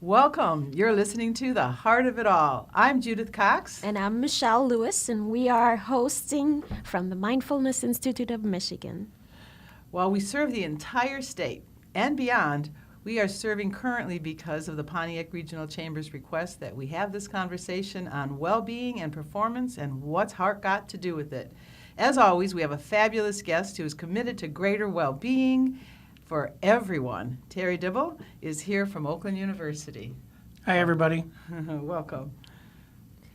Welcome. You're listening to The Heart of It All. I'm Judith Cox. And I'm Michelle Lewis, and we are hosting from the Mindfulness Institute of Michigan. While we serve the entire state and beyond, we are serving currently because of the Pontiac Regional Chamber's request that we have this conversation on well-being and performance and what's heart got to do with it. As always, we have a fabulous guest who is committed to greater well-being for everyone. Terry Dibble is here from Oakland University. Hi, everybody. Welcome.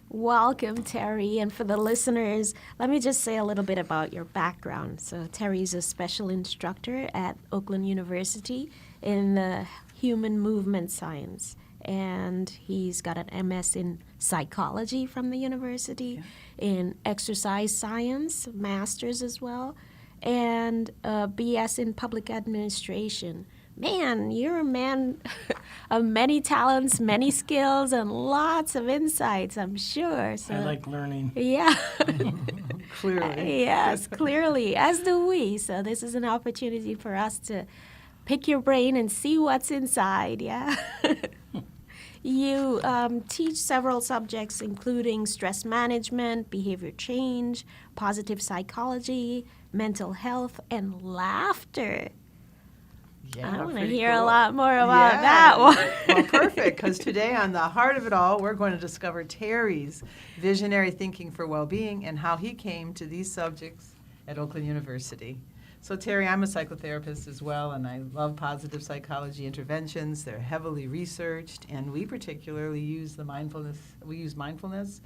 Welcome, Terry. And for the listeners, let me just say a little bit about your background. So Terry is a special instructor at Oakland University in the human movement science. And he's got an MS in psychology from the university, in exercise science, master's as well, and a BS in public administration. Man, you're a man of many talents, many skills, and lots of insights, I'm sure. So, I like learning. Yeah. Clearly. Yes, clearly, as do we. So this is an opportunity for us to pick your brain and see what's inside, yeah? You teach several subjects, including stress management, behavior change, positive psychology, mental health, and laughter. Yeah, I want to pretty hear a cool. lot more about Yeah. that one. Well, perfect, because today on The Heart of It All, we're going to discover Terry's visionary thinking for well-being and how he came to these subjects at Oakland University. So, Terry, I'm a psychotherapist as well, and I love positive psychology interventions. They're heavily researched, and we particularly use mindfulness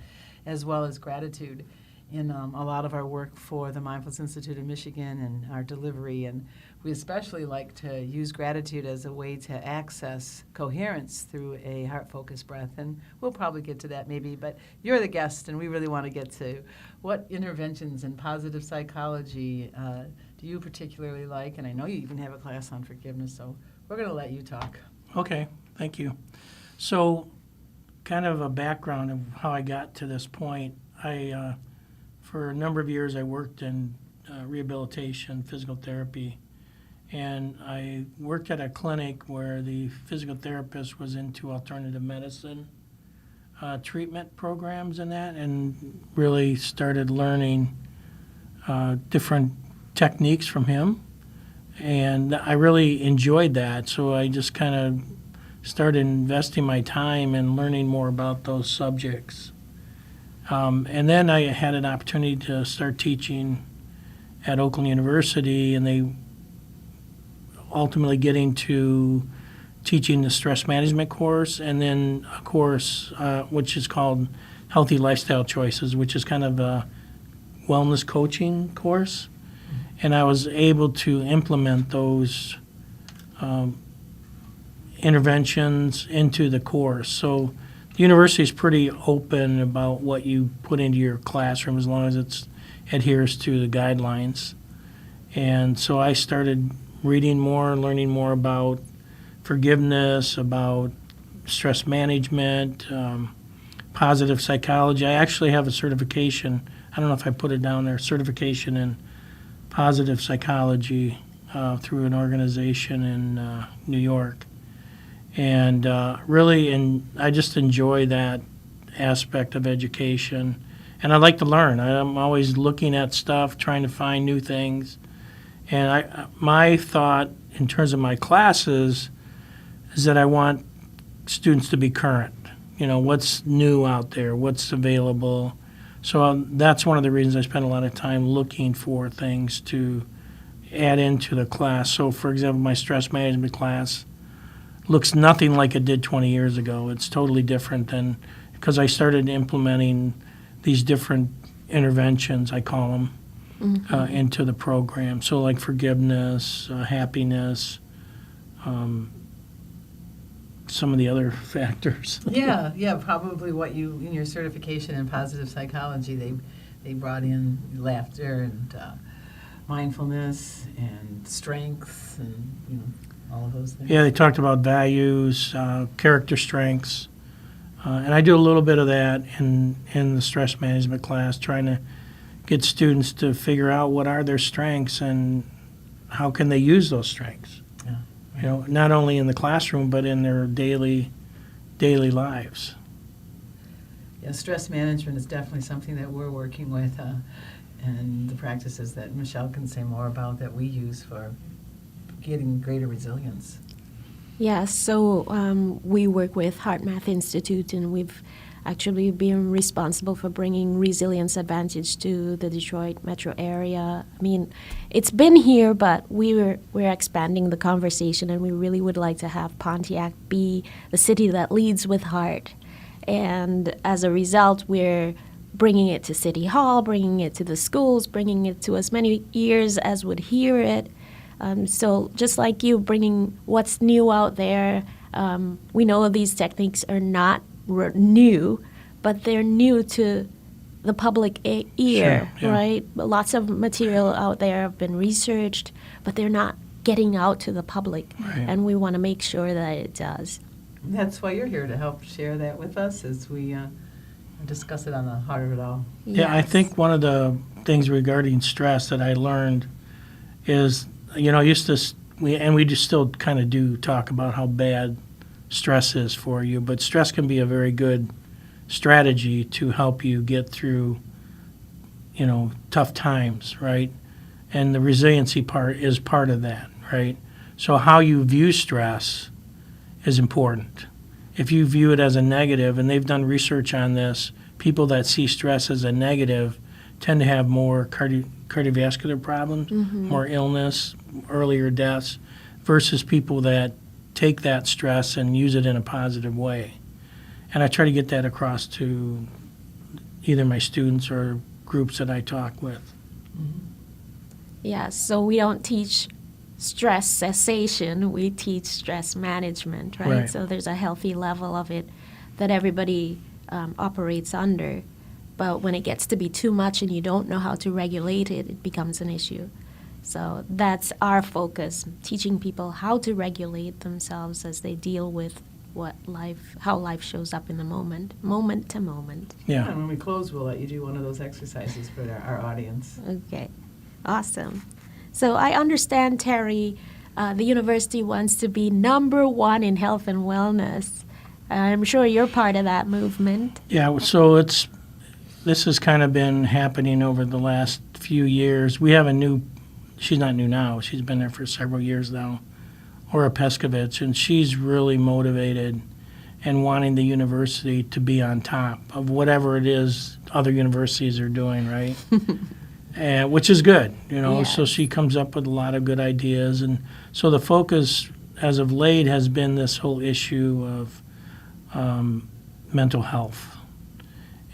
as well as gratitude in a lot of our work for the Mindfulness Institute of Michigan and our delivery. And we especially like to use gratitude as a way to access coherence through a heart-focused breath. And we'll probably get to that maybe, but you're the guest, and we really want to get to what interventions in positive psychology do you particularly like? And I know you even have a class on forgiveness, so we're going to let you talk. Okay, thank you. So, kind of a background of how I got to this point. For a number of years, I worked in rehabilitation, physical therapy, and I worked at a clinic where the physical therapist was into alternative medicine treatment programs and that, and really started learning different techniques from him. And I really enjoyed that, so I just kind of started investing my time in learning more about those subjects. And then I had an opportunity to start teaching at Oakland University, and they ultimately getting to teaching the stress management course, and then a course which is called Healthy Lifestyle Choices, which is kind of a wellness coaching course. And I was able to implement those interventions into the course. So the university is pretty open about what you put into your classroom as long as it adheres to the guidelines. And so I started reading more, learning more about forgiveness, about stress management, positive psychology. I actually have a certification. I don't know if I put it down there, certification in positive psychology through an organization in New York. And I just enjoy that aspect of education. And I like to learn. I'm always looking at stuff, trying to find new things. And my thought in terms of my classes is that I want students to be current. You know, what's new out there, what's available. So that's one of the reasons I spend a lot of time looking for things to add into the class. So, for example, my stress management class looks nothing like it did 20 years ago. It's totally different than because I started implementing these different interventions, I call them, into the program. So like forgiveness, happiness, some of the other factors. Yeah, probably what you, in your certification in positive psychology, they brought in laughter and mindfulness and strength and, all of those things. Yeah, they talked about values, character strengths, and I do a little bit of that in the stress management class, trying to get students to figure out what are their strengths and how can they use those strengths. Yeah. You know, not only in the classroom but in their daily daily lives. Yeah, stress management is definitely something that we're working with, and the practices that Michelle can say more about that we use for getting greater resilience. Yeah, so we work with HeartMath Institute, and we've actually been responsible for bringing Resilience Advantage to the Detroit metro area. I mean, it's been here, but we're expanding the conversation, and we really would like to have Pontiac be the city that leads with heart. And as a result, we're bringing it to City Hall, bringing it to the schools, bringing it to as many ears as would hear it. So just like you, bringing what's new out there, we know these techniques are not new, but they're new to the public ear, Sure, yeah. right? Lots of material out there have been researched, but they're not getting out to the public, Right. and we want to make sure that it does. That's why you're here, to help share that with us as we discuss it on the heart of it all. Yeah, I Yes. think one of the things regarding stress that I learned is, I used to, we just still kind of do talk about how bad stress is for you, but stress can be a very good strategy to help you get through, tough times, right? And the resiliency part is part of that, right? So how you view stress is important. If you view it as a negative, and they've done research on this, people that see stress as a negative tend to have more cardiovascular problems, more illness, earlier deaths, versus people that take that stress and use it in a positive way. And I try to get that across to either my students or groups that I talk with. Yeah, so we don't teach stress cessation, we teach stress management, right? Right. So there's a healthy level of it that everybody operates under. But when it gets to be too much and you don't know how to regulate it, it becomes an issue. So that's our focus, teaching people how to regulate themselves as they deal with how life shows up in the moment to moment. Yeah. And when we close, we'll let you do one of those exercises for our audience. Okay, awesome. So I understand, Terry, the university wants to be #1 in health and wellness. I'm sure you're part of that movement. Yeah, so this has kind of been happening over the last few years. We have she's not new now, she's been there for several years now, Ora Peskovich, and she's really motivated and wanting the university to be on top of whatever it is other universities are doing, right? Which is good, So Yes. she comes up with a lot of good ideas. And so the focus as of late has been this whole issue of mental health.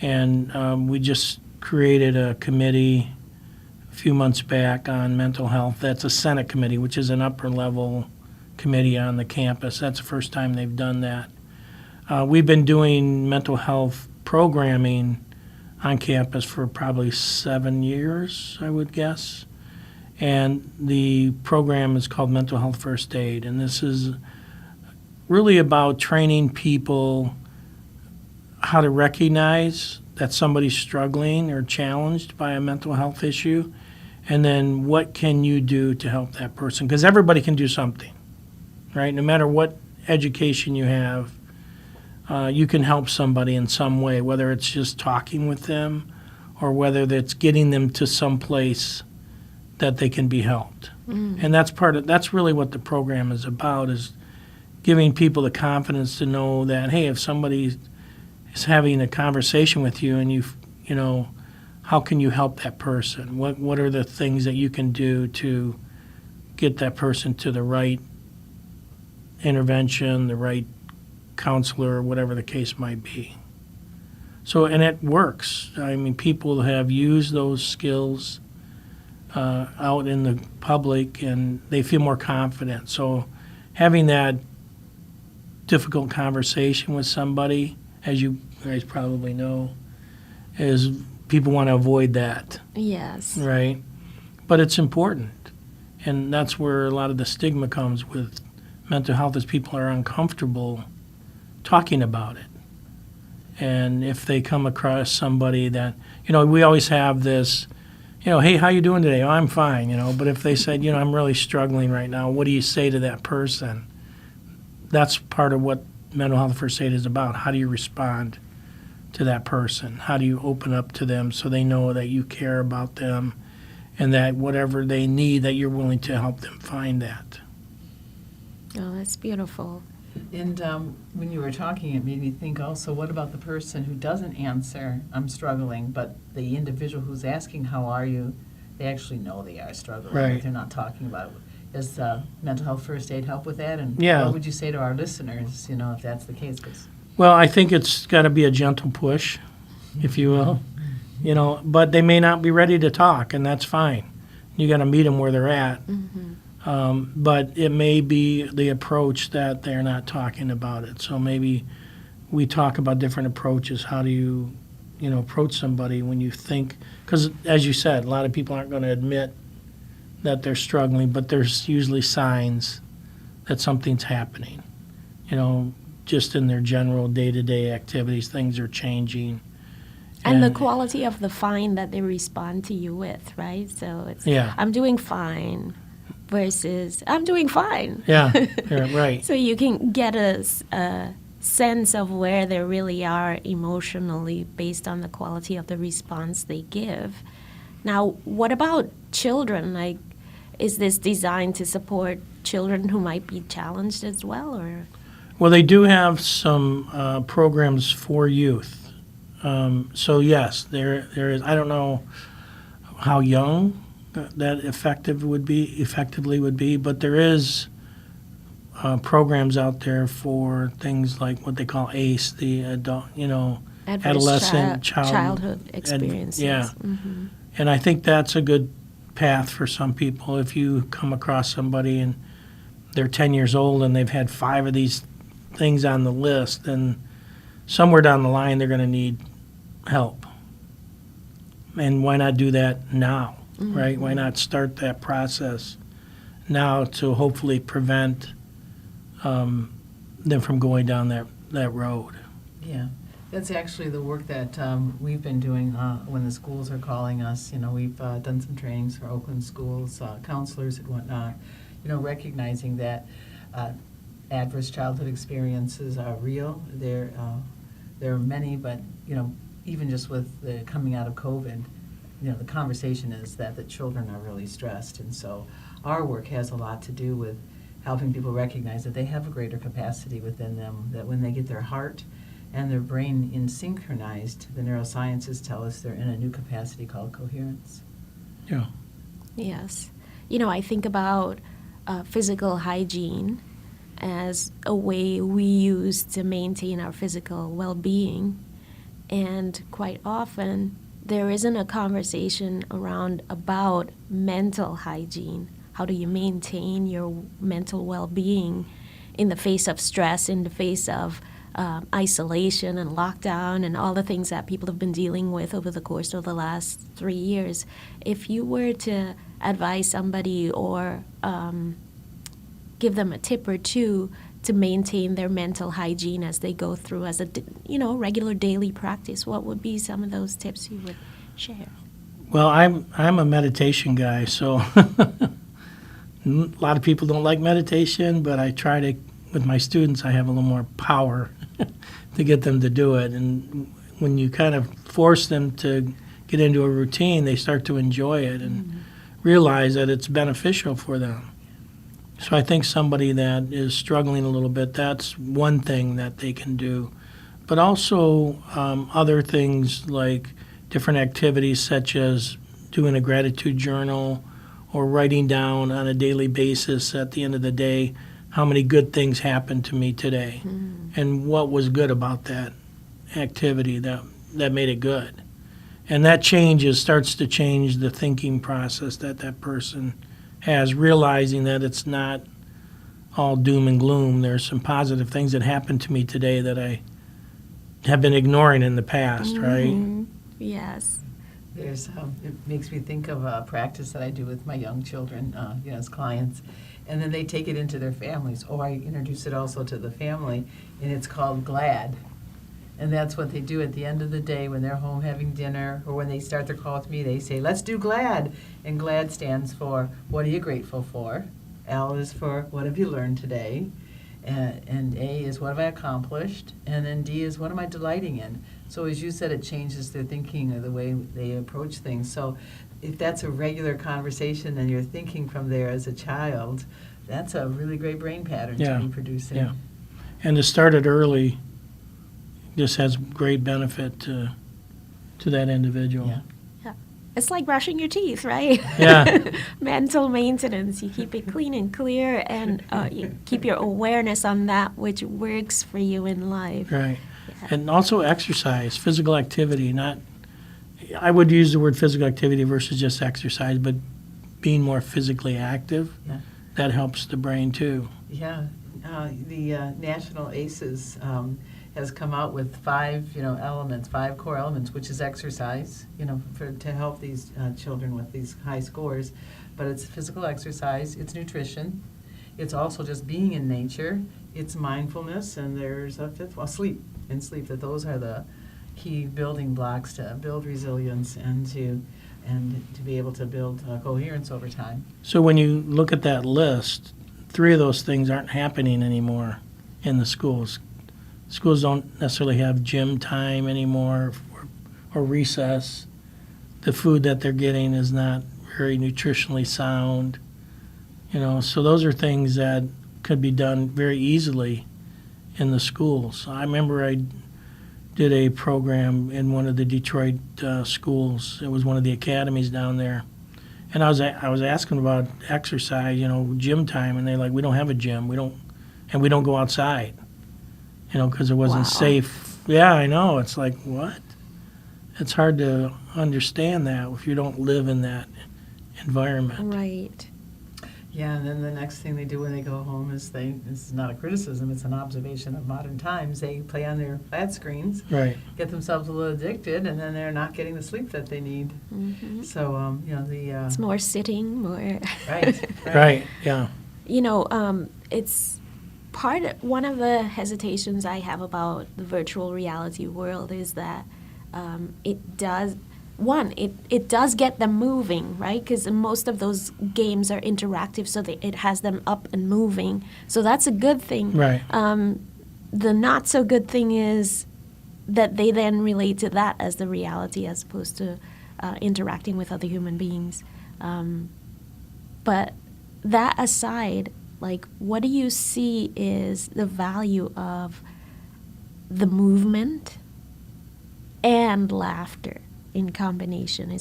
And we just created a committee a few months back on mental health. That's a Senate committee, which is an upper level committee on the campus. That's the first time they've done that. We've been doing mental health programming on campus for probably 7 years, I would guess. And the program is called Mental Health First Aid. And this is really about training people how to recognize that somebody's struggling or challenged by a mental health issue, and then what can you do to help that person? Because everybody can do something, right? No matter what education you have, you can help somebody in some way, whether it's just talking with them or whether it's getting them to some place that they can be helped. And that's really what the program is about, is giving people the confidence to know that, hey, if somebody is having a conversation with you and how can you help that person? What are the things that you can do to get that person to the right intervention, the right counselor, whatever the case might be. So, and it works. I mean, people have used those skills out in the public, and they feel more confident. So having that difficult conversation with somebody, as you guys probably know, is people want to avoid that, Yes. right? But it's important. And that's where a lot of the stigma comes with mental health, is people are uncomfortable talking about it. And if they come across somebody that, we always have this, hey, how you doing today? Oh, I'm fine, But if they said, I'm really struggling right now, what do you say to that person? That's part of what mental health first aid is about. How do you respond to that person? How do you open up to them so they know that you care about them and that whatever they need, that you're willing to help them find that? Oh, that's beautiful. And when you were talking, it made me think also, what about the person who doesn't answer, I'm struggling, but the individual who's asking, how are you, they actually know they are struggling, Right. but they're not talking about it. Does mental health first aid help with that? And Yeah. what would you say to our listeners, if that's the case? 'Cause Well, I think it's got to be a gentle push, if you will, but they may not be ready to talk, and that's fine. You got to meet them where they're at. But it may be the approach that they're not talking about it. So maybe we talk about different approaches. How do you, approach somebody when you think, because as you said, a lot of people aren't going to admit that they're struggling, but there's usually signs that something's happening. Just in their general day-to-day activities, things are changing. And the quality of the fine that they respond to you with, right? So it's, Yeah. I'm doing fine versus I'm doing fine. Yeah, right. So you can get a sense of where they really are emotionally based on the quality of the response they give. Now, what about children? Like, is this designed to support children who might be challenged as well, or? Well, they do have some programs for youth. So yes, there is. I don't know how young that effectively would be, but there is programs out there for things like what they call ACE, the adult, Adverse adolescent childhood experiences. yeah. Mm-hmm. And I think that's a good path for some people. If you come across somebody and they're 10 years old and they've had 5 of these things on the list, then somewhere down the line they're going to need help. And why not do that now, right? Why not start that process now to hopefully prevent them from going down that road? Yeah, that's actually the work that we've been doing when the schools are calling us. We've done some trainings for Oakland schools, counselors and whatnot, recognizing that adverse childhood experiences are real. There are many, but, even just with the coming out of COVID, the conversation is that the children are really stressed. And so our work has a lot to do with helping people recognize that they have a greater capacity within them, that when they get their heart and their brain in synchronized, the neurosciences tell us they're in a new capacity called coherence. Yeah. Yes. I think about physical hygiene as a way we use to maintain our physical well-being. And quite often, there isn't a conversation about mental hygiene. How do you maintain your mental well-being in the face of stress, in the face of isolation and lockdown and all the things that people have been dealing with over the course of the last 3 years? If you were to advise somebody or give them a tip or two to maintain their mental hygiene as they go through as a regular daily practice, what would be some of those tips you would share? Well, I'm a meditation guy, so a lot of people don't like meditation, but I try to, with my students, I have a little more power to get them to do it. And when you kind of force them to get into a routine, they start to enjoy it and realize that it's beneficial for them. So I think somebody that is struggling a little bit, that's one thing that they can do. But also other things like different activities such as doing a gratitude journal or writing down on a daily basis at the end of the day how many good things happened to me today and what was good about that activity that made it good. And that starts to change the thinking process that person has, realizing that it's not all doom and gloom. There's some positive things that happened to me today that I have been ignoring in the past, right? Yes. It makes me think of a practice that I do with my young children, as clients, and then they take it into their families. Or I introduce it also to the family, and it's called GLAD. And that's what they do at the end of the day when they're home having dinner, or when they start their call with me, they say, let's do GLAD. And GLAD stands for, what are you grateful for? L is for, what have you learned today? And A is what have I accomplished, and then D is what am I delighting in. So as you said, it changes their thinking or the way they approach things. So if that's a regular conversation and you're thinking from there as a child, that's a really great brain pattern Yeah, to be producing. yeah. And to start it early just has great benefit to that individual. Yeah. It's like brushing your teeth, right? Yeah. Mental maintenance. You keep it clean and clear, and you keep your awareness on that which works for you in life. Right. Yeah. And also exercise, physical activity, I would use the word physical activity versus just exercise, but being more physically active, Yeah. that helps the brain too. Yeah, the National ACEs has come out with 5 core elements, which is exercise, to help these children with these high scores. But it's physical exercise, it's nutrition, it's also just being in nature, it's mindfulness, and there's a 5th, sleep. And sleep, that those are the key building blocks to build resilience and to be able to build coherence over time. So when you look at that list, 3 of those things aren't happening anymore in the schools. Schools don't necessarily have gym time anymore or recess. The food that they're getting is not very nutritionally sound. So those are things that could be done very easily in the schools. I remember I did a program in one of the Detroit schools. It was one of the academies down there. And I was asking about exercise, gym time, and they're like, we don't have a gym. We don't go outside, because it wasn't Wow. safe. Yeah, I know. It's like, what? It's hard to understand that if you don't live in that environment. Right. Yeah, and then the next thing they do when they go home is this is not a criticism, it's an observation of modern times. They play on their flat screens, Right. get themselves a little addicted, and then they're not getting the sleep that they need. Hmm. So, It's more sitting, more. right. Right, yeah. It's one of the hesitations I have about the virtual reality world is that it does get them moving, right? Because most of those games are interactive, so it has them up and moving. So that's a good thing. Right. The not so good thing is that they then relate to that as the reality as opposed to interacting with other human beings. But that aside, what do you see is the value of the movement and laughter in combination?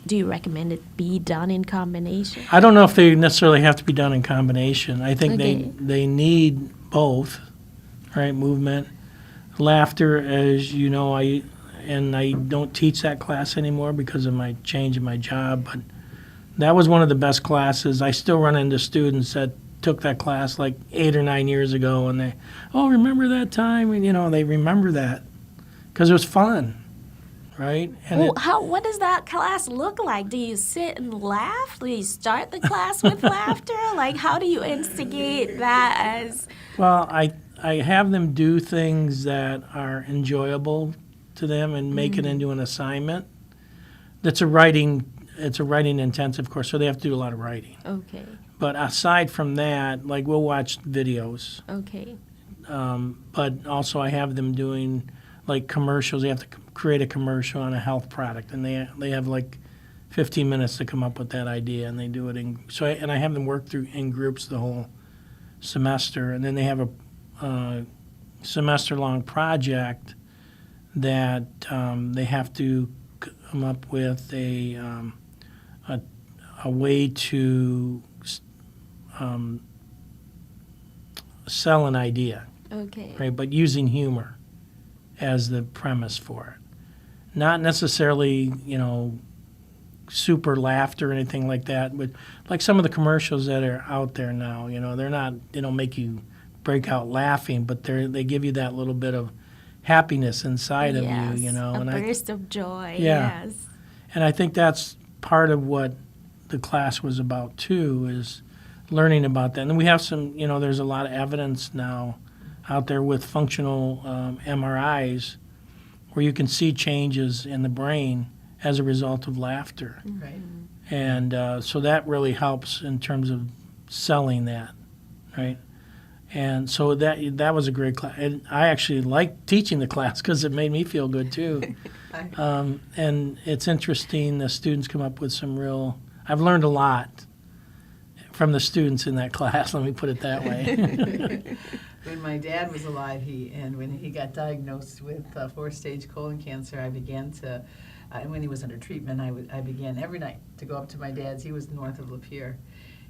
Do you recommend it be done in combination? I don't know if they necessarily have to be done in combination. I think Okay. they need both, right? Movement, laughter, as you know, I don't teach that class anymore because of my change in my job, but that was one of the best classes. I still run into students that took that class like 8 or 9 years ago, and remember that time? And, they remember that because it was fun, right? And What does that class look like? Do you sit and laugh? Do you start the class with laughter? How do you instigate that as... Well, I have them do things that are enjoyable to them and make it into an assignment. It's a writing intensive course, so they have to do a lot of writing. Okay, But aside from that, we'll watch videos. okay. But also I have them doing commercials. They have to create a commercial on a health product, and they have 15 minutes to come up with that idea, and they do it and I have them work through in groups the whole semester, and then they have a semester-long project that they have to come up with a way to sell an idea, Okay. right? But using humor as the premise for it. Not necessarily, super laughter or anything like that, but like some of the commercials that are out there now, they don't make you break out laughing, but they give you that little bit of happiness inside Yes, of you, a and burst of joy. Yeah. Yes. And I think that's part of what the class was about too, is learning about that. And we have some, there's a lot of evidence now out there with functional MRIs where you can see changes in the brain as a result of laughter. Right. And so that really helps in terms of selling that. right? And so that was a great class. And I actually liked teaching the class because it made me feel good too. And it's interesting, the students come up with some real, I've learned a lot from the students in that class, let me put it that way. When my dad was alive, when he got diagnosed with 4-stage colon cancer, I began to, and when he was under treatment, I began every night to go up to my dad's. He was north of Lapeer.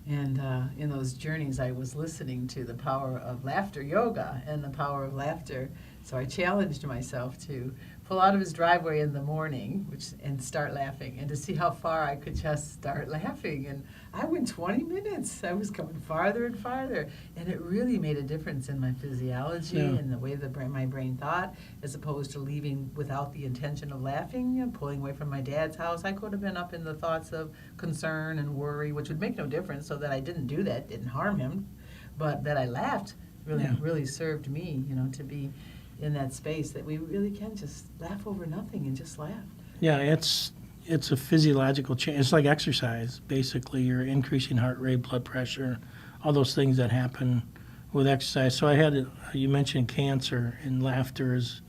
And in those journeys, I was listening to the power of laughter yoga and the power of laughter. So I challenged myself to pull out of his driveway in the morning and start laughing, and to see how far I could just start laughing. And I went 20 minutes. I was going farther and farther. And it really made a difference in my physiology and the way my brain thought, as opposed to leaving without the intention of laughing and pulling away from my dad's house. I could have been up in the thoughts of concern and worry, which would make no difference, so that I didn't do that, didn't harm him. But that I laughed really served me, to be in that space that we really can just laugh over nothing and just laugh. Yeah, it's a physiological change. It's like exercise. Basically, you're increasing heart rate, blood pressure, all those things that happen with exercise. So you mentioned cancer, and laughter is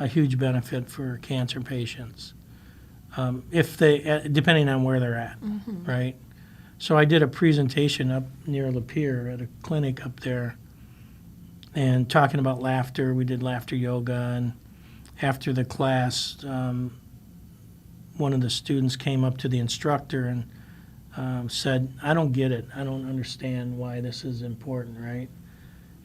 a huge benefit for cancer patients. If they, depending on where they're at, right? So I did a presentation up near Lapeer at a clinic up there, and talking about laughter. We did laughter yoga, and after the class, one of the students came up to the instructor and said, "I don't get it. I don't understand why this is important," right?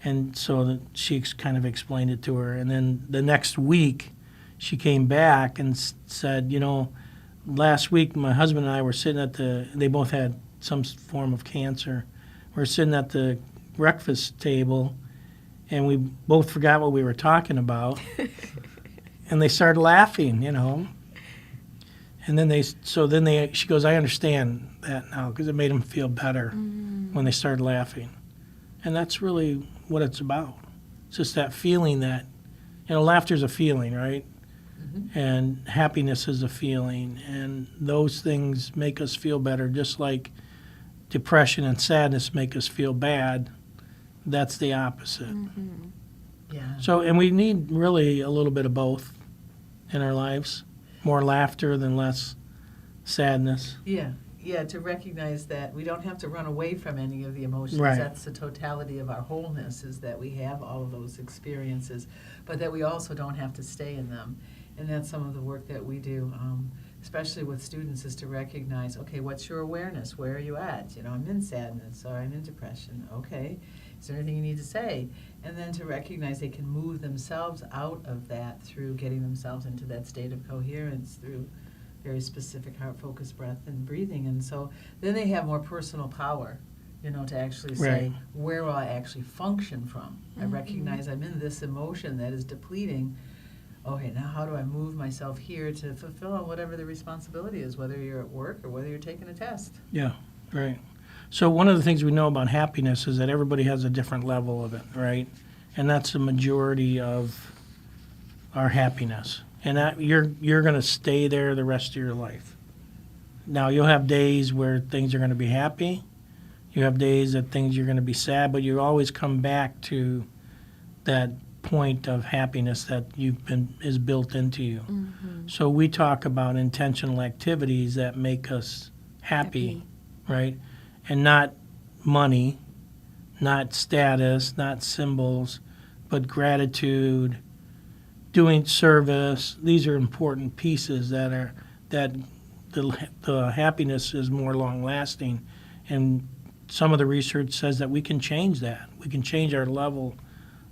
And so she kind of explained it to her. And then the next week, she came back and said, last week my husband and I were sitting they both had some form of cancer. We're sitting at the breakfast table, and we both forgot what we were talking about, and they started laughing, And then she goes, "I understand that now," because it made them feel better when they started laughing. And that's really what it's about. It's just that feeling that, laughter's a feeling, right? And happiness is a feeling, and those things make us feel better, just like depression and sadness make us feel bad. That's the opposite. Yeah. So, and we need really a little bit of both in our lives. More laughter than less sadness. Yeah, to recognize that we don't have to run away from any of the emotions. Right. That's the totality of our wholeness, is that we have all of those experiences, but that we also don't have to stay in them. And that's some of the work that we do, especially with students, is to recognize, okay, what's your awareness? Where are you at? I'm in sadness, or I'm in depression. Okay, is there anything you need to say? And then to recognize they can move themselves out of that through getting themselves into that state of coherence through very specific heart-focused breath and breathing. And so then they have more personal power, to actually say, Right. where will I actually function from? I recognize I'm in this emotion that is depleting. Okay, now how do I move myself here to fulfill whatever the responsibility is, whether you're at work or whether you're taking a test? Yeah, right. So one of the things we know about happiness is that everybody has a different level of it, right? And that's the majority of our happiness. And that you're going to stay there the rest of your life. Now, you'll have days where things are going to be happy. You have days that things you're going to be sad, but you always come back to that point of happiness that is built into you. So we talk about intentional activities that make us happy, right? And not money, not status, not symbols, but gratitude, doing service. These are important pieces that the happiness is more long lasting. And some of the research says that we can change that. We can change our level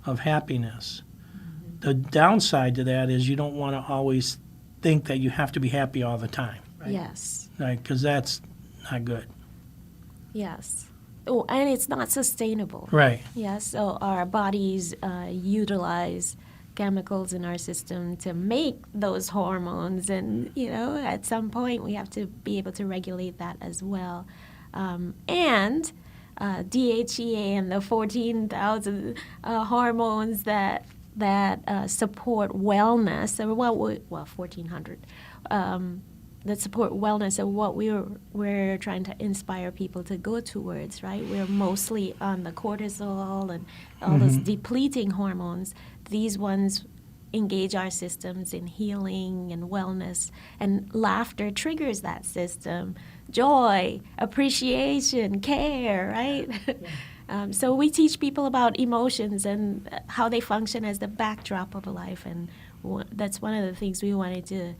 of happiness. The downside to that is you don't want to always think that you have to be happy all the time, Right. Yes. right? Because that's not good. Yes. Oh, and it's not sustainable. Right. Yes, so our bodies utilize chemicals in our system to make those hormones, and at some point we have to be able to regulate that as well. And DHEA and the 14,000 hormones that support wellness, or 1,400. that support wellness and what we're trying to inspire people to go towards, right? We're mostly on the cortisol and all those depleting hormones. These ones engage our systems in healing and wellness, and laughter triggers that system. Joy, appreciation, care, right? So we teach people about emotions and how they function as the backdrop of a life, and that's one of the things we wanted to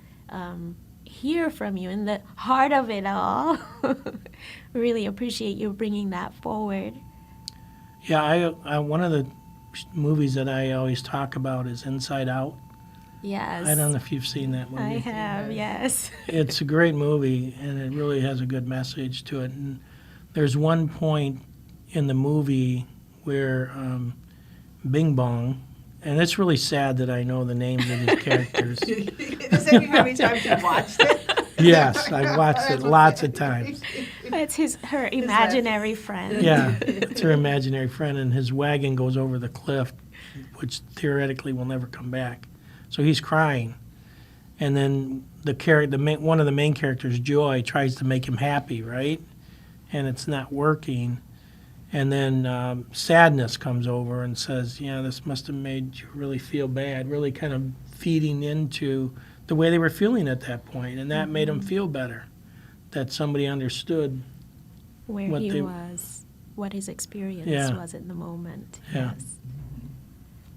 hear from you in the heart of it all. Really appreciate you bringing that forward. Yeah, I one of the movies that I always talk about is Inside Out. Yes. I don't know if you've seen that movie. I have, yes. It's a great movie, and it really has a good message to it. And there's one point in the movie where Bing Bong, and it's really sad that I know the names of these characters. Does that mean how many times you've watched it? Yes, I've watched it lots of times. It's her imaginary friend. Yeah, it's her imaginary friend, and his wagon goes over the cliff, which theoretically will never come back. So he's crying, and then one of the main characters, Joy, tries to make him happy, right? And it's not working. And then sadness comes over and says, "Yeah, this must have made you really feel bad," really kind of feeding into the way they were feeling at that point, and that made them feel better, that somebody understood Where what he they- was, what his experience Yeah. was in the moment. Yeah. Yes.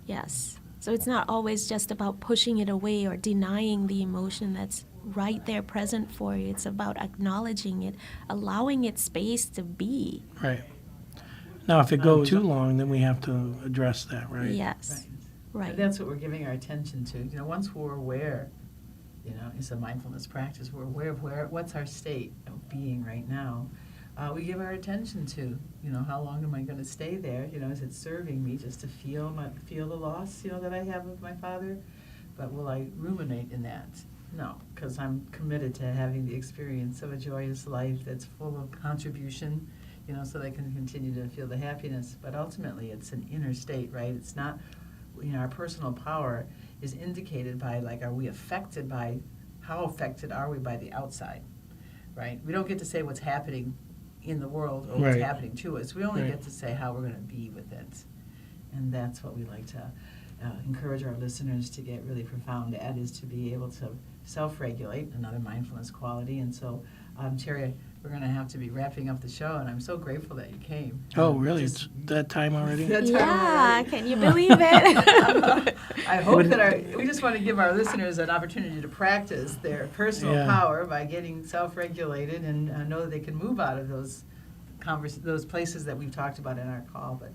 Yes. So it's not always just about pushing it away or denying the emotion that's right there present for you. It's about acknowledging it, allowing it space to be. Right. Now, if it goes too long, then we have to address that, right? Yes. Right. And that's what we're giving our attention to. You know, once we're aware, you know, it's a mindfulness practice. We're aware of what's our state of being right now. We give our attention to, you know, how long am I going to stay there? You know, is it serving me just to feel the loss, you know, that I have of my father? But will I ruminate in that? No, because I'm committed to having the experience of a joyous life that's full of contribution, you know, so they can continue to feel the happiness. But ultimately, it's an inner state, right? It's not, you know, our personal power is indicated by, like, are we affected by, how affected are we by the outside, right? We don't get to say what's happening in the world or what's Right. happening to us. We only Right. get to say how we're going to be with it. And that's what we like to encourage our listeners to get really profound at, is to be able to self-regulate, another mindfulness quality. And so, Terry, we're going to have to be wrapping up the show, and I'm so grateful that you came. Oh, really? Just- It's that time already? That time Yeah, already. can you believe it? I hope that we just want to give our listeners an opportunity to practice their personal Yeah. power by getting self-regulated, and know that they can move out of those places that we've talked about in our call. But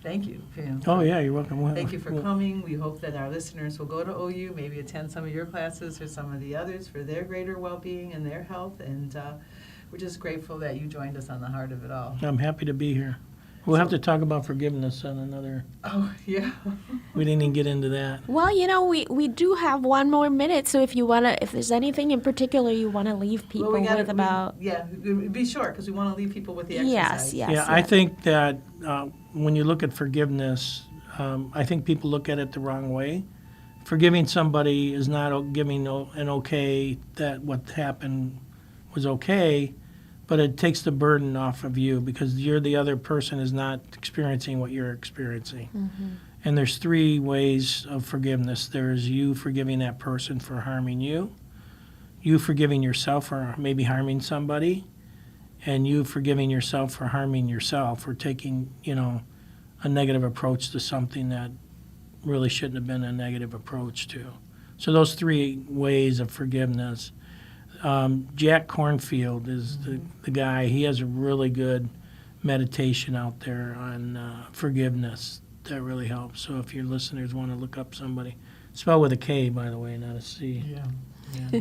thank you. Oh, yeah, you're welcome. Well, Thank you for well, coming. We hope that our listeners will go to OU, maybe attend some of your classes or some of the others for their greater well-being and their health. And we're just grateful that you joined us on the Heart of It All. I'm happy to be here. We'll have to talk about forgiveness on another. Oh, yeah. We didn't even get into that. Well, you know, we do have one more minute, so if there's anything in particular you want to leave people with about. Be short, because we want to leave people with the Yes, exercise. yes. Yeah, I think that when you look at forgiveness, I think people look at it the wrong way. Forgiving somebody is not giving an okay that what happened was okay, but it takes the burden off of you because the other person is not experiencing what you're experiencing. Mm-hmm. And there's three ways of forgiveness. There's you forgiving that person for harming you, you forgiving yourself for maybe harming somebody, and you forgiving yourself for harming yourself or taking, a negative approach to something that really shouldn't have been a negative approach to. So those three ways of forgiveness. Jack Kornfield is the guy. He has a really good meditation out there on forgiveness that really helps. So if your listeners want to look up somebody, spelled with a K, by the way, not a C. Yeah.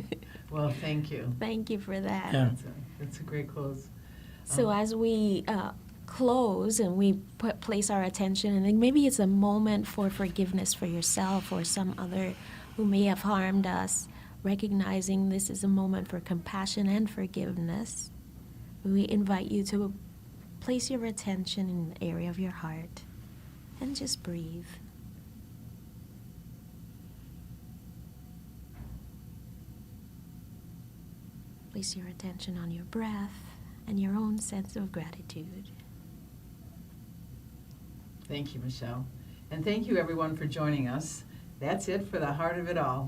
Well, thank you. Thank you for that. Yeah. That's a great close. So as we close and we place our attention, and then maybe it's a moment for forgiveness for yourself or some other who may have harmed us, recognizing this is a moment for compassion and forgiveness, we invite you to place your attention in the area of your heart and just breathe. place your attention on your breath and your own sense of gratitude. Thank you, Michelle. And thank you, everyone, for joining us. That's it for the Heart of It All.